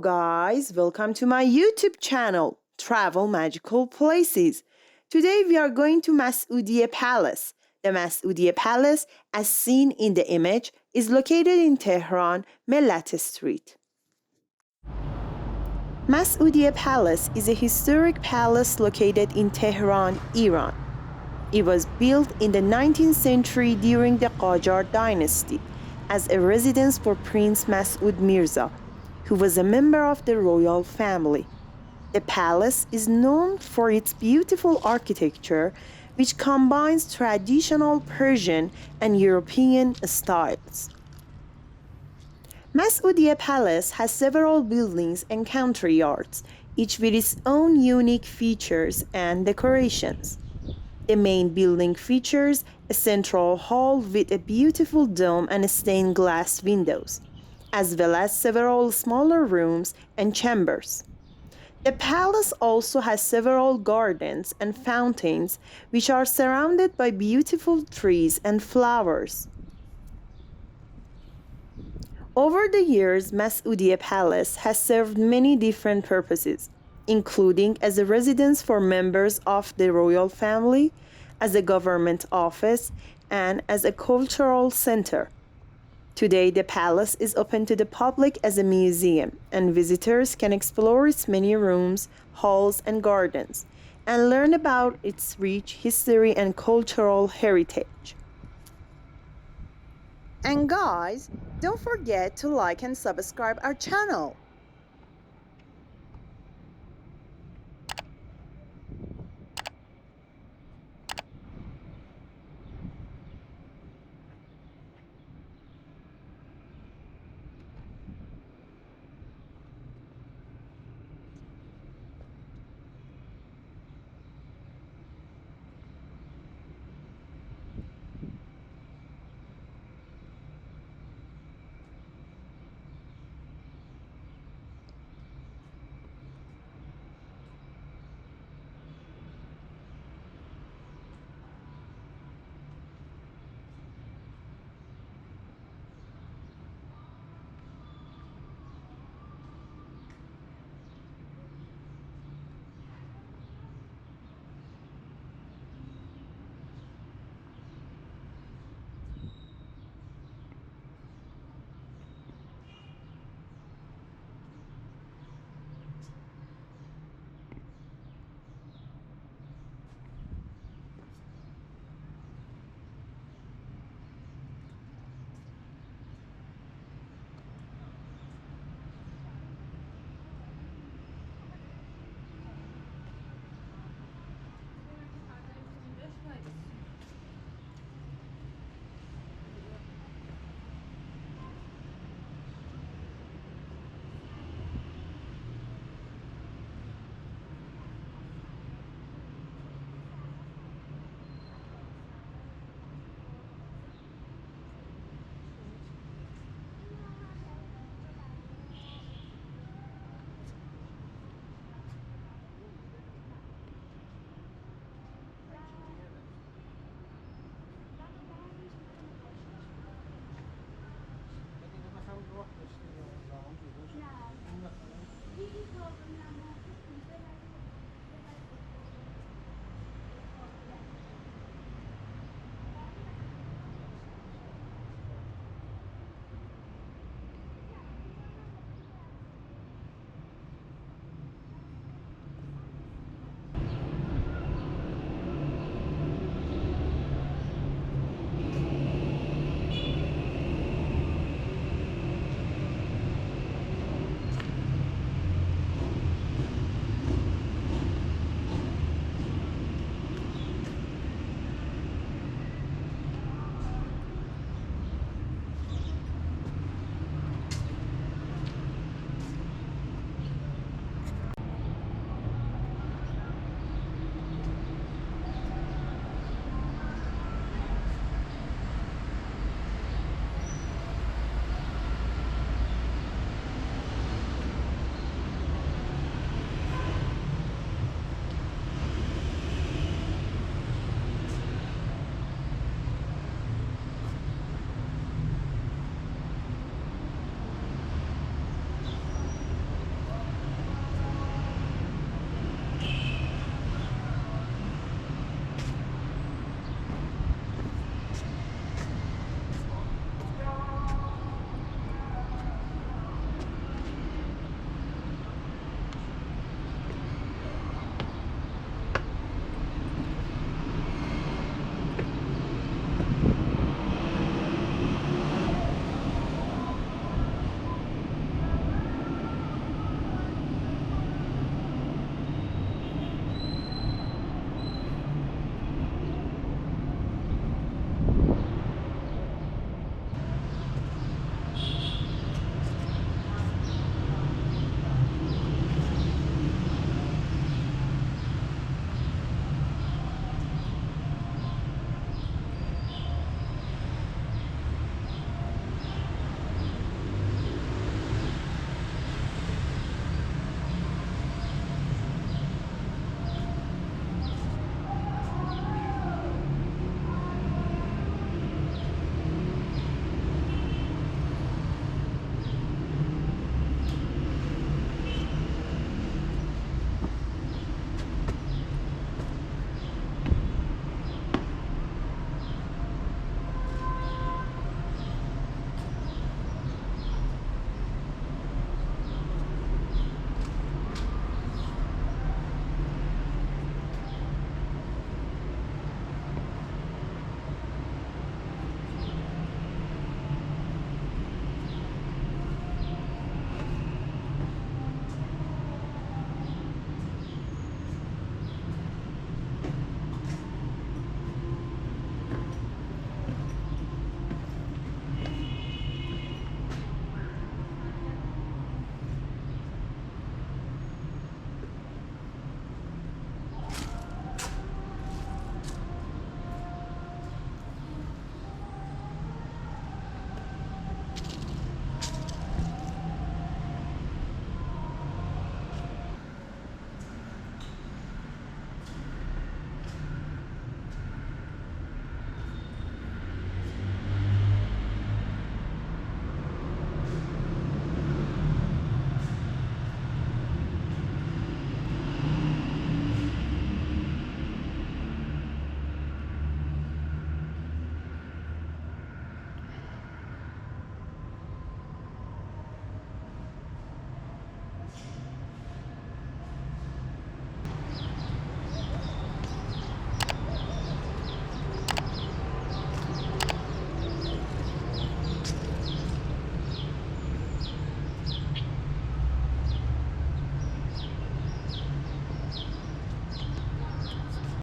guys, welcome to my YouTube channel, Travel Magical Places. Today we are going to Masoudeih Palace. The Masoudieh Palace, as seen in the image, is located in Tehran, Millat Street. Masoudieh Palace is a historic palace located in Tehran, Iran. It was built in the 19th century during the Qajar dynasty as a residence for Prince Massoud Mirza, who was a member of the royal family. The palace is known for its beautiful architecture, which combines traditional Persian and European styles. Masoudieh Palace has several buildings and country yards, each with its own unique features and decorations. The main building features a central hall with a beautiful dome and stained glass windows, as well as several smaller rooms and chambers. The palace also has several gardens and fountains, which are surrounded by beautiful trees and flowers. Over the years, Masoudieh Palace has served many different purposes, including as a residence for members of the royal family, as a government office, and as a cultural center. Today, the palace is open to the public as a museum, and visitors can explore its many rooms, halls, and gardens, and learn about its rich history and cultural heritage. And guys, don't forget to like and subscribe our channel.